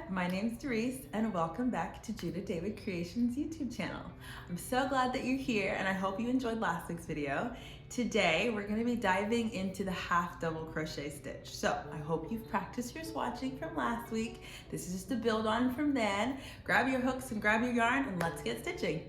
my name's Doris and welcome back to Judah David Creations YouTube channel. I'm so glad that you're here and I hope you enjoyed last week's video. Today we're going to be diving into the half double crochet stitch. So I hope you've practiced your swatching from last week. This is just a build on from then. Grab your hooks and grab your yarn and let's get stitching.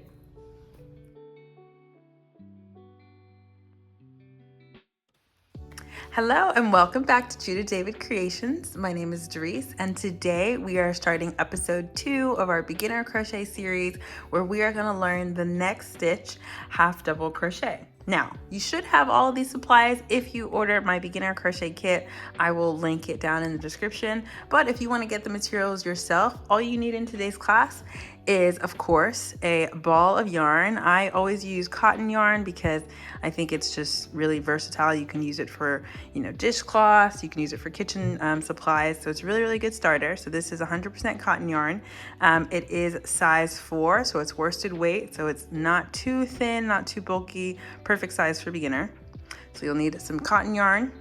Hello and welcome back to Judah David Creations. My name is Doris and today we are starting episode 2 of our beginner crochet series where we are going to learn the next stitch, half double crochet. Now, you should have all of these supplies if you order my beginner crochet kit. I will link it down in the description. But if you want to get the materials yourself, all you need in today's class is, of course, a ball of yarn. I always use cotton yarn because I think it's just really versatile. You can use it for, dishcloths. You can use it for kitchen supplies. So it's a really, really good starter. So this is 100% cotton yarn. It is size 4, so it's worsted weight. So it's not too thin, not too bulky, perfect size for beginner. So you'll need some cotton yarn.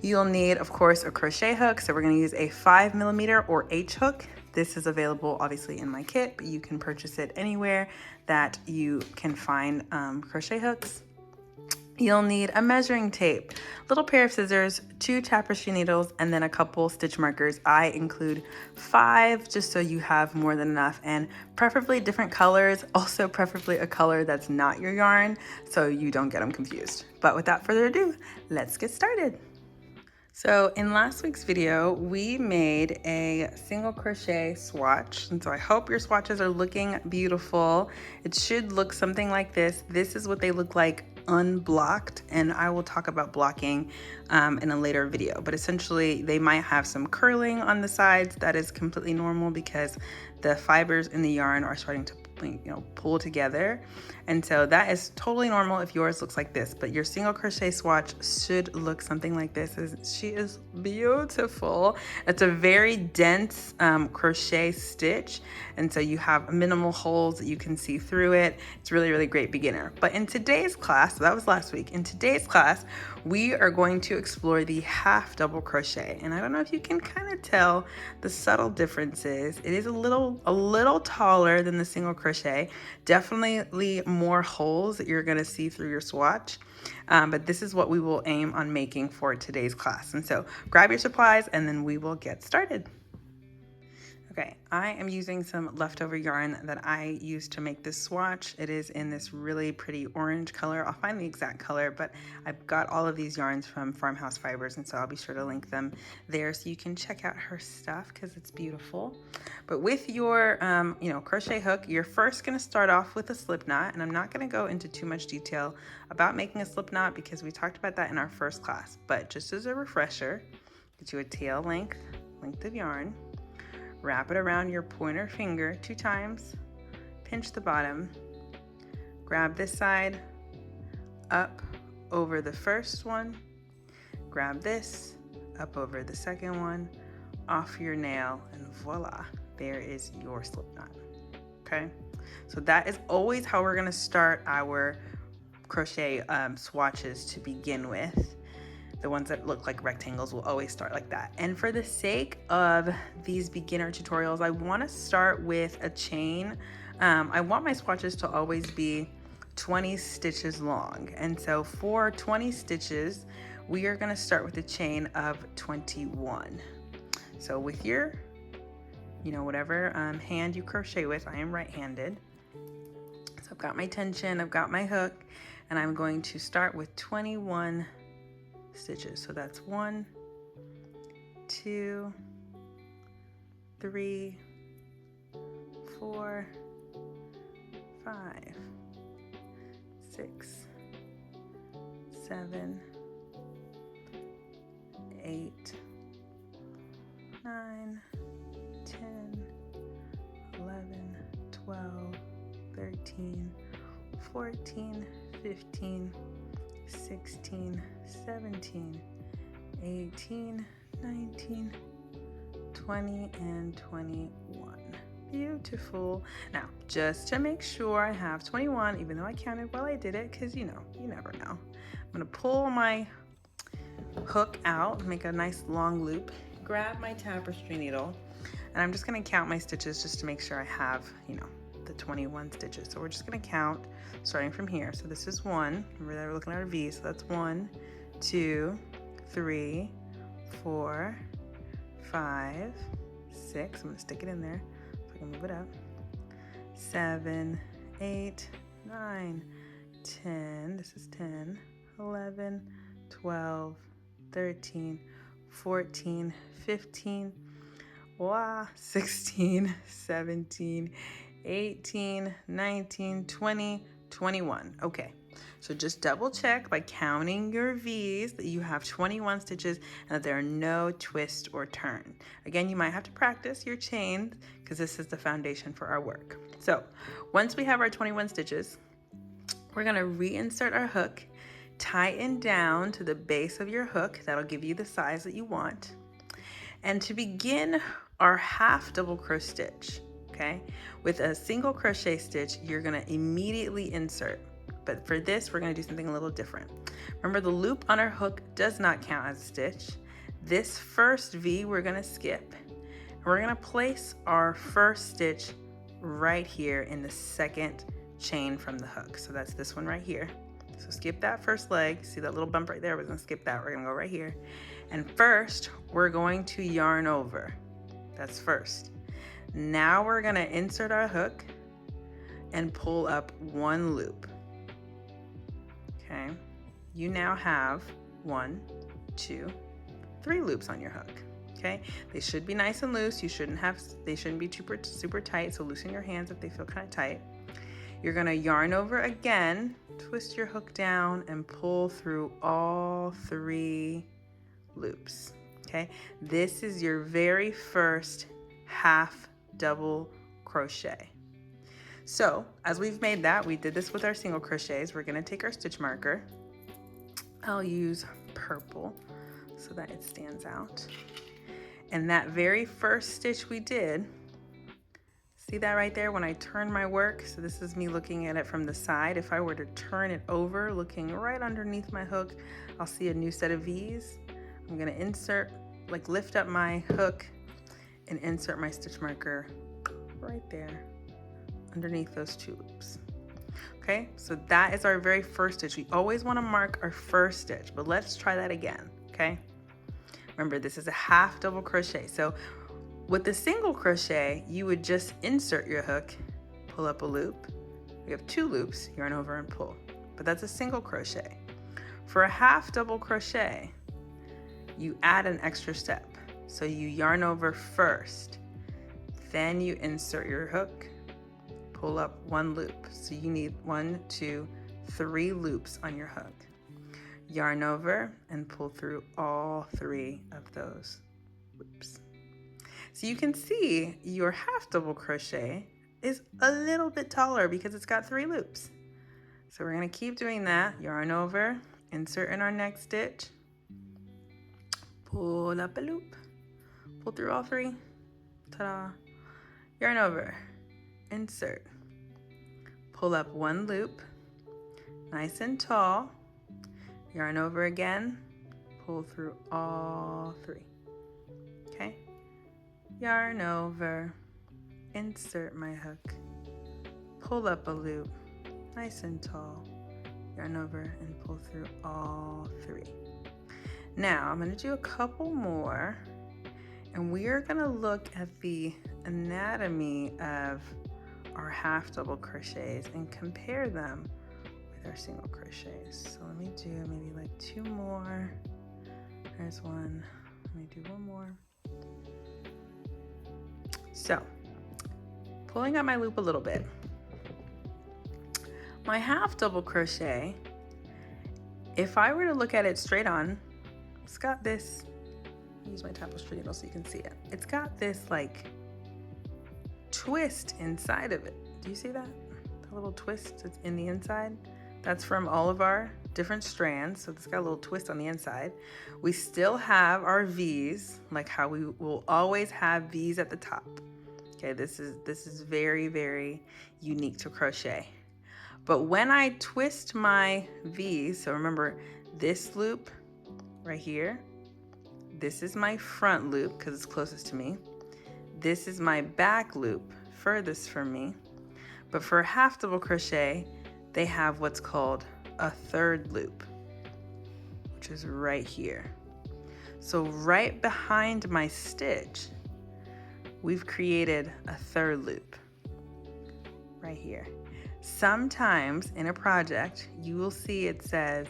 You'll need, of course, a crochet hook. So we're going to use a 5mm or H hook. This is available obviously in my kit, but you can purchase it anywhere that you can find crochet hooks. You'll need a measuring tape, little pair of scissors, 2 tapestry needles, and then a couple stitch markers. I include 5 just so you have more than enough, and preferably different colors, also preferably a color that's not your yarn so you don't get them confused. But without further ado, let's get started. So in last week's video, we made a single crochet swatch. And so I hope your swatches are looking beautiful. It should look something like this. This is what they look like unblocked. And I will talk about blocking in a later video. But essentially, they might have some curling on the sides. That is completely normal because the fibers in the yarn are starting to pull together. And so that is totally normal if yours looks like this, but your single crochet swatch should look something like this. She is beautiful. It's a very dense crochet stitch. And so you have minimal holes that you can see through it. It's really, really great beginner. But in today's class, so that was last week, in today's class, we are going to explore the half double crochet. And I don't know if you can kind of tell the subtle differences. It is a little taller than the single crochet, definitely more holes that you're going to see through your swatch. But this is what we will aim on making for today's class. And so grab your supplies and then we will get started. Okay, I am using some leftover yarn that I used to make this swatch. It is in this really pretty orange color. I'll find the exact color, but I've got all of these yarns from Farmhouse Fibers, and so I'll be sure to link them there so you can check out her stuff because it's beautiful. But with your, crochet hook, you're first going to start off with a slip knot, and I'm not going to go into too much detail about making a slip knot because we talked about that in our first class. But just as a refresher, get you a tail length of yarn. Wrap it around your pointer finger 2 times, pinch the bottom, grab this side up over the first one, grab this up over the second one, off your nail, and voila, there is your slip knot. Okay, so that is always how we're going to start our crochet swatches to begin with. The ones that look like rectangles will always start like that. And for the sake of these beginner tutorials, I want to start with a chain. I want my swatches to always be 20 stitches long. And so for 20 stitches, we are going to start with a chain of 21. So with your, whatever hand you crochet with, I am right-handed. So I've got my tension, I've got my hook, and I'm going to start with 21 stitches. So that's 1, 2, 3, 4, 5, 6, 7, 8, 9, 10, 11, 12, 13, 14, 15, 16, 17, 18, 19, 20, and 21. Beautiful. Now, just to make sure I have 21, even though I counted while I did it, because you never know. I'm going to pull my hook out, make a nice long loop, grab my tapestry needle and I'm just gonna count my stitches just to make sure I have, the 21 stitches. So we're just gonna count starting from here. So this is 1, remember that we're looking at our V, so that's 1, 2, 3, 4, 5, 6, I'm gonna stick it in there so I can move it up, 7, 8, 9, 10, this is 10, 11, 12, 13, 14, 15, 16, 17, 18, 19, 20, 21. Okay, so just double check by counting your V's that you have 21 stitches and that there are no twist or turn. Again, you might have to practice your chains because this is the foundation for our work. So once we have our 21 stitches, we're gonna reinsert our hook, tighten down to the base of your hook. That'll give you the size that you want. And to begin our half double crochet stitch, okay, with a single crochet stitch, you're gonna immediately insert. But for this, we're gonna do something a little different. Remember, the loop on our hook does not count as a stitch. This first V we're gonna skip. And we're gonna place our first stitch right here in the second chain from the hook. So that's this one right here. So skip that first leg. See that little bump right there? We're gonna skip that. We're gonna go right here. And first, we're going to yarn over. That's first. Now we're gonna insert our hook and pull up 1 loop. Okay, you now have 1, 2, 3 loops on your hook. Okay, they should be nice and loose. They shouldn't be super tight, so loosen your hands if they feel kind of tight. You're gonna yarn over again, twist your hook down and pull through all 3 loops. Okay, this is your very first half double crochet. So as we've made that, we did this with our single crochets. We're gonna take our stitch marker. I'll use purple so that it stands out. And that very first stitch we did, see that right there when I turn my work? So this is me looking at it from the side. If I were to turn it over, looking right underneath my hook, I'll see a new set of V's. I'm gonna insert, lift up my hook and insert my stitch marker right there underneath those 2 loops. Okay, so that is our very first stitch. We always wanna mark our first stitch, but let's try that again, okay? Remember, this is a half double crochet. So with the single crochet, you would just insert your hook, pull up a loop. We have 2 loops, yarn over and pull, but that's a single crochet. For a half double crochet, you add an extra step. So you yarn over first, then you insert your hook, pull up 1 loop. So you need 1, 2, 3 loops on your hook. Yarn over and pull through all 3 of those loops. So you can see your half double crochet is a little bit taller because it's got 3 loops. So we're gonna keep doing that. Yarn over, insert in our next stitch, pull up a loop, pull through all 3, ta-da. Yarn over, insert, pull up 1 loop, nice and tall, yarn over again, pull through all 3, okay? Yarn over, insert my hook, pull up a loop, nice and tall, yarn over and pull through all 3. Now I'm gonna do a couple more and we are gonna look at the anatomy of our half double crochets and compare them with our single crochets. So let me do maybe 2 more. There's 1, let me do 1 more. So pulling up my loop a little bit, my half double crochet, if I were to look at it straight on, it's got this, use my tapestry needle so you can see it. It's got this twist inside of it. Do you see that? The little twist that's in the inside? That's from all of our different strands. So it's got a little twist on the inside. We still have our V's, like how we will always have V's at the top. Okay, this is very, very unique to crochet. But when I twist my V's, so remember this loop right here, This is my front loop because it's closest to me. This is my back loop, furthest from me. But for half double crochet, they have what's called a third loop, which is right here. So right behind my stitch, we've created a third loop right here. Sometimes in a project, you will see it says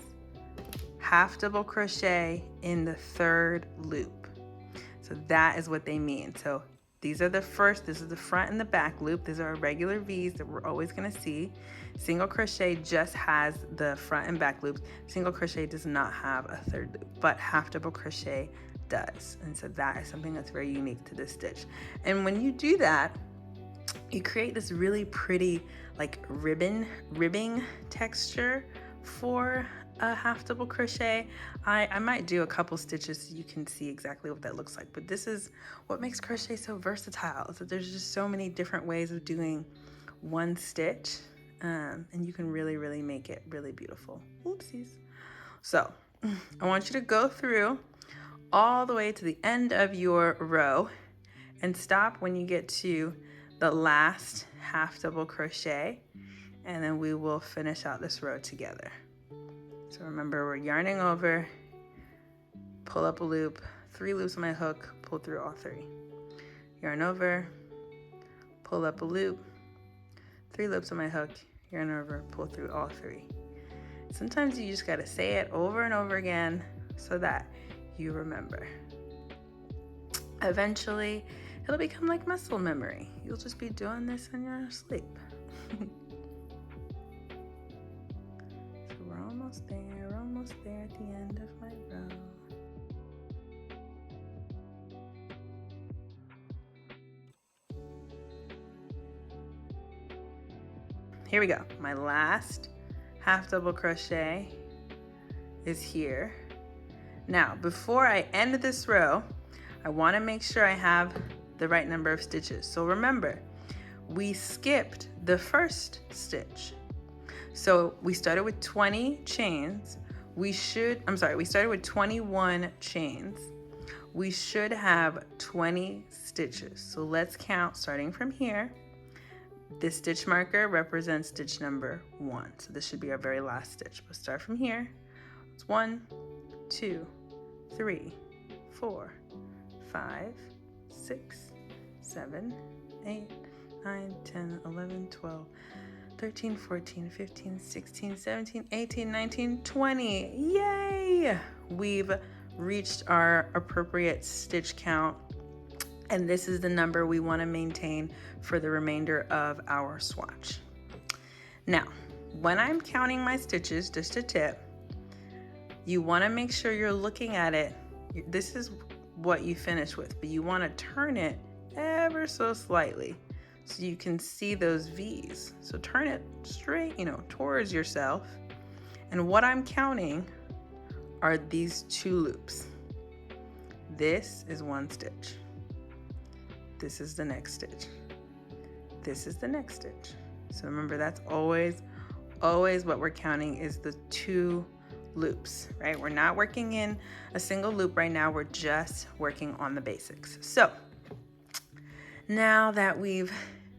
half double crochet in the third loop. So that is what they mean. So these are the first, this is the front and the back loop. These are regular V's that we're always gonna see. Single crochet just has the front and back loops. Single crochet does not have a third loop, but half double crochet does. And so that is something that's very unique to this stitch. And when you do that, you create this really pretty like ribbing texture for a half double crochet. I might do a couple stitches so you can see exactly what that looks like, but this is what makes crochet so versatile, is that there's just so many different ways of doing one stitch, and you can really make it really beautiful. Oopsies. So I want you to go through all the way to the end of your row and stop when you get to the last half double crochet, and then we will finish out this row together. So remember, we're yarning over, pull up a loop, 3 loops on my hook, pull through all 3. Yarn over, pull up a loop, 3 loops on my hook, yarn over, pull through all 3. Sometimes you just gotta say it over and over again so that you remember. Eventually, it'll become like muscle memory. You'll just be doing this in your sleep. So we're almost there at the end of my row. Here we go. My last half double crochet is here. Now, before I end this row, I want to make sure I have the right number of stitches. So remember, we skipped the first stitch. So we started with 20 chains. We started with 21 chains. We should have 20 stitches. So let's count starting from here. This stitch marker represents stitch number 1. So this should be our very last stitch. We'll start from here. It's 1, 2, 3, 4, 5, 6, 7, 8, 9, 10, 11, 12, 13, 14, 15, 16, 17, 18, 19, 20. Yay! We've reached our appropriate stitch count, and this is the number we want to maintain for the remainder of our swatch. Now, when I'm counting my stitches, just a tip, you want to make sure you're looking at it. This is what you finish with, but you want to turn it ever so slightly so you can see those V's. So turn it straight, towards yourself. And what I'm counting are these 2 loops. This is 1 stitch. This is the next stitch. This is the next stitch. So remember, that's always what we're counting is the 2 loops, right? We're not working in a single loop right now. We're just working on the basics. So now that we've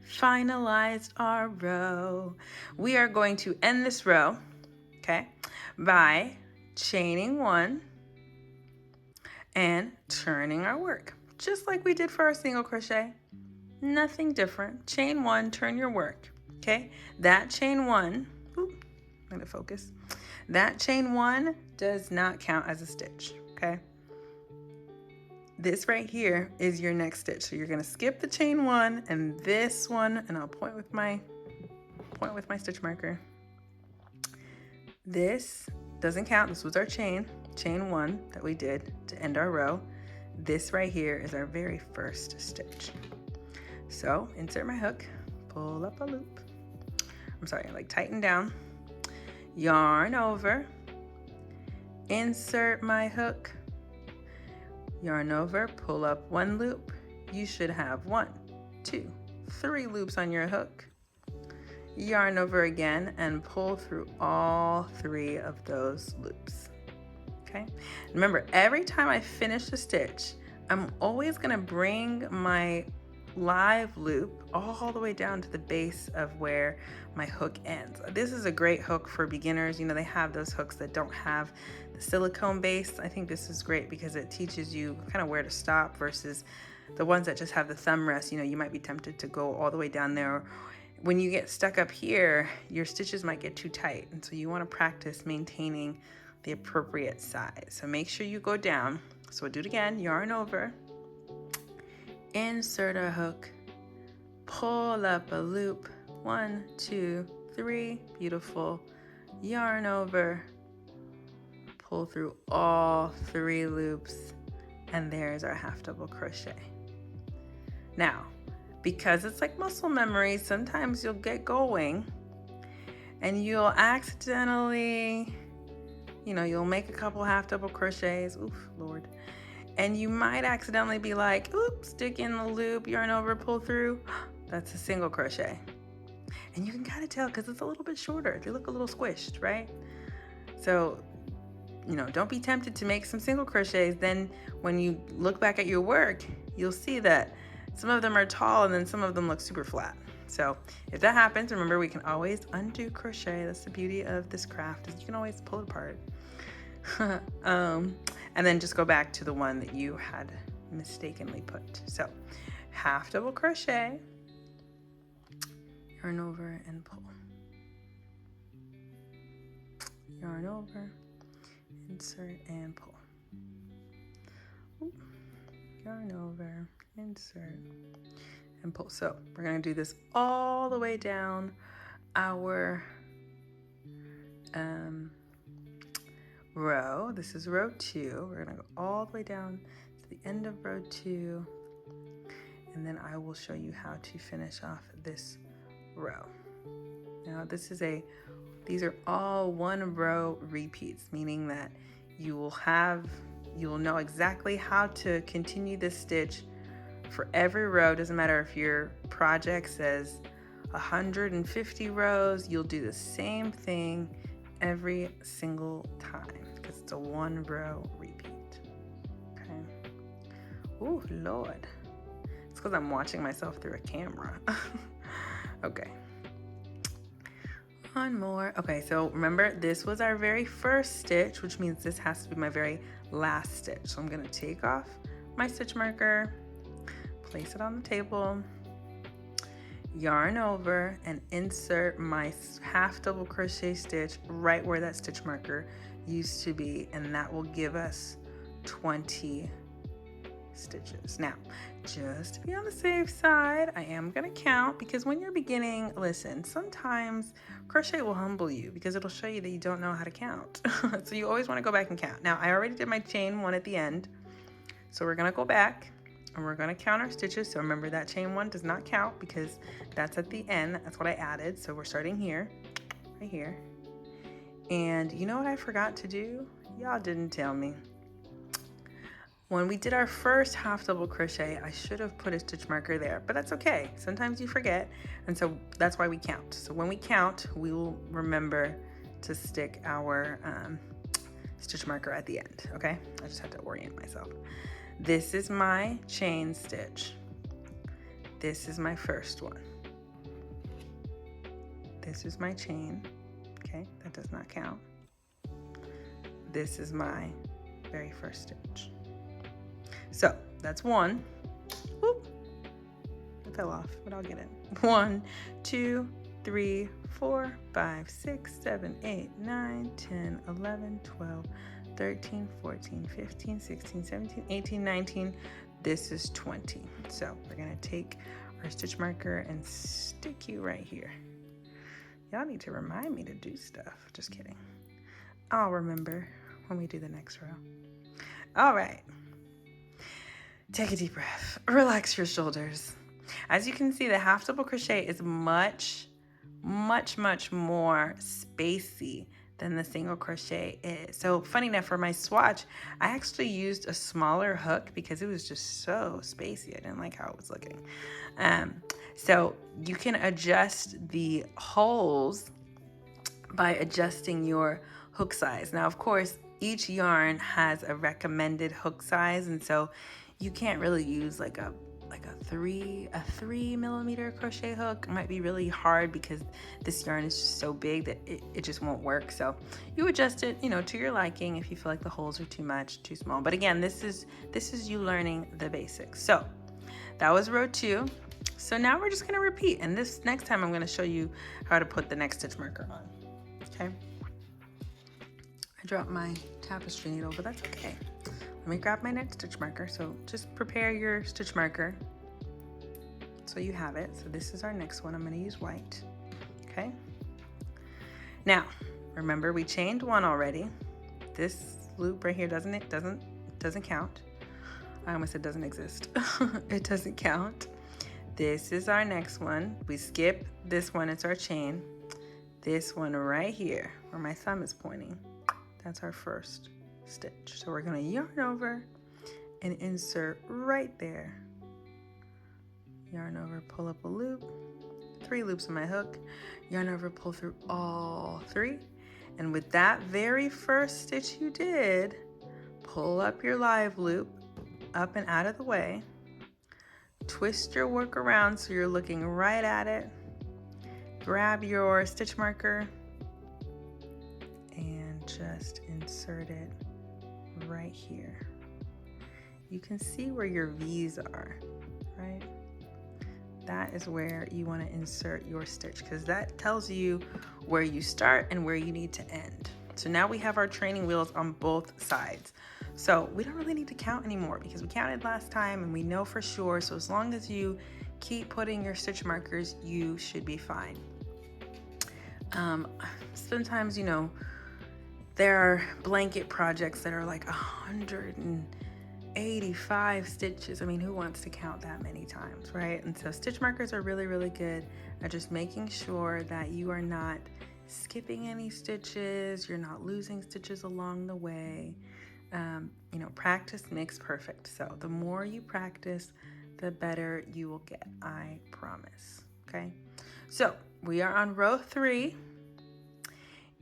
finalized our row, we are going to end this row, okay, by chaining 1 and turning our work, just like we did for our single crochet. Nothing different. Chain 1, turn your work, okay? That chain 1, I'm gonna focus. That chain 1 does not count as a stitch, okay? This right here is your next stitch. So you're gonna skip the chain 1 and this one, and I'll point with my stitch marker. This doesn't count. This was our chain 1 that we did to end our row. This right here is our very first stitch. So insert my hook, pull up a loop. Tighten down. Yarn over, insert my hook, yarn over, pull up 1 loop. You should have 1, 2, 3 loops on your hook. Yarn over again and pull through all 3 of those loops. okay? Remember, every time I finish a stitch, I'm always gonna bring my live loop all the way down to the base of where my hook ends. This is a great hook for beginners. You know, they have those hooks that don't have the silicone base. I think this is great because it teaches you kind of where to stop versus the ones that just have the thumb rest. You know, you might be tempted to go all the way down there. When you get stuck up here, your stitches might get too tight. And so you want to practice maintaining the appropriate size. So make sure you go down. So we'll do it again, yarn over, insert a hook, pull up a loop, 1, 2, 3, beautiful, yarn over, pull through all 3 loops, and there's our half double crochet. Now, because it's like muscle memory, sometimes you'll get going and you'll accidentally, you know, you'll make a couple half double crochets, oof, Lord, and you might accidentally be like, oops, stick in the loop, yarn over, pull through. That's a single crochet. And you can kind of tell because it's a little bit shorter. They look a little squished, right? So, you know, don't be tempted to make some single crochets. Then when you look back at your work, you'll see that some of them are tall and then some of them look super flat. So if that happens, remember we can always undo crochet. That's the beauty of this craft, is you can always pull it apart. And then just go back to the one that you had mistakenly put. So half double crochet, yarn over and pull, yarn over, insert and pull, yarn over, insert and pull. So we're going to do this all the way down our row. This is row 2. We're going to go all the way down to the end of row 2, and then I will show you how to finish off this row. Now these are all 1 row repeats, meaning that you will know exactly how to continue this stitch for every row. Doesn't matter if your project says 150 rows, you'll do the same thing every single time because it's a 1 row repeat. Okay. Ooh, Lord. It's because I'm watching myself through a camera. Okay. 1 more. Okay, so remember, this was our very first stitch, which means this has to be my very last stitch. So I'm going to take off my stitch marker, place it on the table, yarn over, and insert my half double crochet stitch right where that stitch marker used to be, and that will give us 20 stitches. Now, just to be on the safe side, I am going to count, because when you're beginning, listen, sometimes crochet will humble you because it'll show you that you don't know how to count. So you always want to go back and count. Now, I already did my chain 1 at the end, so we're going to go back and we're going to count our stitches. So remember, that chain 1 does not count because that's at the end. That's what I added. So we're starting here, right here. And you know what I forgot to do? Y'all didn't tell me. When we did our first half double crochet, I should have put a stitch marker there, but that's okay. Sometimes you forget, and so that's why we count. So when we count, we will remember to stick our stitch marker at the end, okay? I just had to orient myself. This is my chain stitch. This is my first one. This is my chain, okay? That does not count. This is my very first stitch. So that's 1. Whoop. It fell off, but I'll get it. 1, 2, 3, 4, 5, 6, 7, 8, 9, 10, 11, 12, 13, 14, 15, 16, 17, 18, 19. This is 20. So we're going to take our stitch marker and stick you right here. Y'all need to remind me to do stuff. Just kidding. I'll remember when we do the next row. All right. Take a deep breath. Relax your shoulders. As you can see, the half double crochet is much more spacey than the single crochet is. So funny enough, for my swatch, I actually used a smaller hook because it was just so spacey. I didn't like how it was looking. So you can adjust the holes by adjusting your hook size. Now, of course, each yarn has a recommended hook size, and so you can't really use like a 3 millimeter crochet hook. It might be really hard because this yarn is just so big that it just won't work. So you adjust it, to your liking if you feel like the holes are too much, too small. But again, this is you learning the basics. So that was row 2. So now we're just going to repeat, and this next time I'm going to show you how to put the next stitch marker on. Okay, I dropped my tapestry needle, but that's okay. Let me grab my next stitch marker. So just prepare your stitch marker so you have it. So this is our next one. I'm going to use white. Okay, now remember we chained 1 already. This loop right here doesn't count. I almost said doesn't exist. It doesn't count. This is our next one. We skip this one, it's our chain. This one right here where my thumb is pointing, that's our first stitch. So we're going to yarn over and insert right there. Yarn over, pull up a loop, 3 loops in my hook, yarn over, pull through all 3. And with that very first stitch you did, pull up your live loop, up and out of the way, twist your work around so you're looking right at it, grab your stitch marker and just insert it right here. You can see where your V's are, right? That is where you want to insert your stitch because that tells you where you start and where you need to end. So now we have our training wheels on both sides. So we don't really need to count anymore because we counted last time and we know for sure. So as long as you keep putting your stitch markers, you should be fine. Sometimes, there are blanket projects that are like 185 stitches. I mean, who wants to count that many times, right? And so stitch markers are really, really good at just making sure that you are not skipping any stitches, you're not losing stitches along the way. Practice makes perfect. So the more you practice, the better you will get, I promise. Okay, so we are on row 3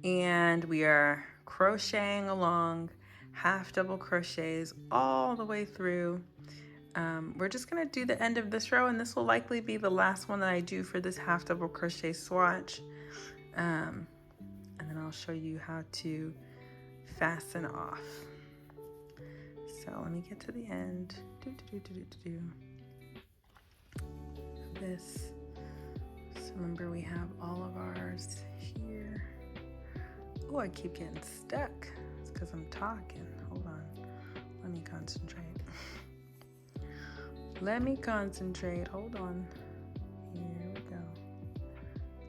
and we are crocheting along, half double crochets all the way through. We're just going to do the end of this row, and this will likely be the last one that I do for this half double crochet swatch. And then I'll show you how to fasten off. So let me get to the end of this. So remember we have all of ours here. Oh, I keep getting stuck. It's because I'm talking. Hold on. Let me concentrate. Hold on. Here we go.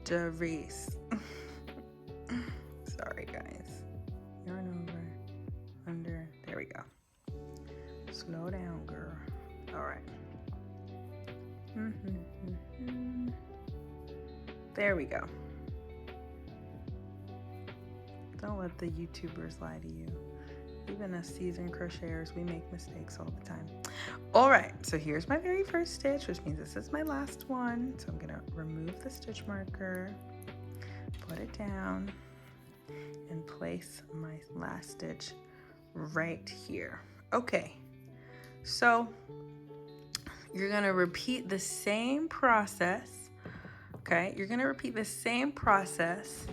Darice. Sorry, guys. Yarn over, under. There we go. Slow down, girl. All right. There we go. Don't let the YouTubers lie to you. Even us seasoned crocheters, we make mistakes all the time. All right, so here's my very first stitch, which means this is my last one. So I'm gonna remove the stitch marker, put it down, and place my last stitch right here. Okay, so you're gonna repeat the same process. Okay, you're gonna repeat the same process.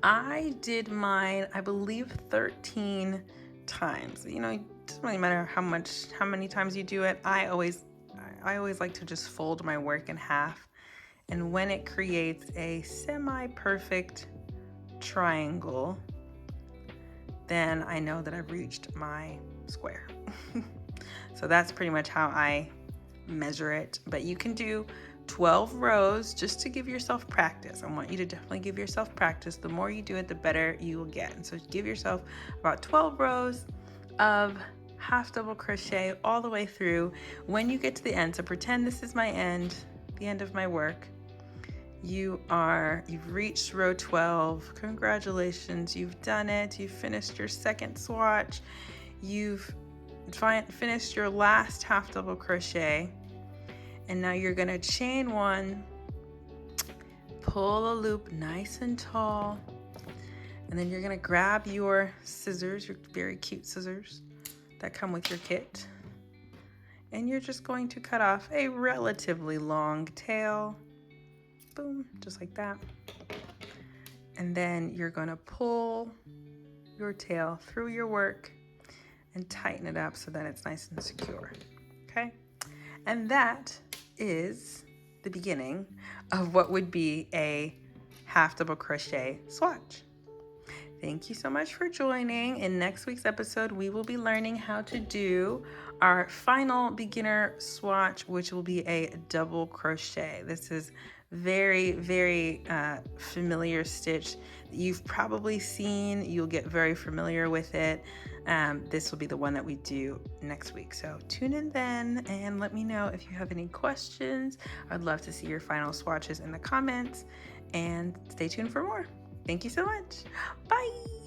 I did mine, I believe, 13 times. It doesn't really matter how many times you do it. I always like to just fold my work in half, and when it creates a semi-perfect triangle, then I know that I've reached my square. So that's pretty much how I measure it. But you can do 12 rows just to give yourself practice. I want you to definitely give yourself practice. The more you do it, the better you will get. And so give yourself about 12 rows of half double crochet all the way through. When you get to the end, so pretend this is my end, the end of my work. You've reached row 12. Congratulations, you've done it. You've finished your second swatch. You've finished your last half double crochet. And now you're gonna chain 1, pull a loop nice and tall, And then you're gonna grab your scissors, your very cute scissors that come with your kit. And you're just going to cut off a relatively long tail. Boom, just like that. And then you're gonna pull your tail through your work and tighten it up so that it's nice and secure, okay? And that is the beginning of what would be a half double crochet swatch. Thank you so much for joining. In next week's episode, we will be learning how to do our final beginner swatch, which will be a double crochet. This is very, very familiar stitch that you've probably seen. You'll get very familiar with it. This will be the one that we do next week. So tune in then and let me know if you have any questions. I'd love to see your final swatches in the comments, and stay tuned for more. Thank you so much. Bye.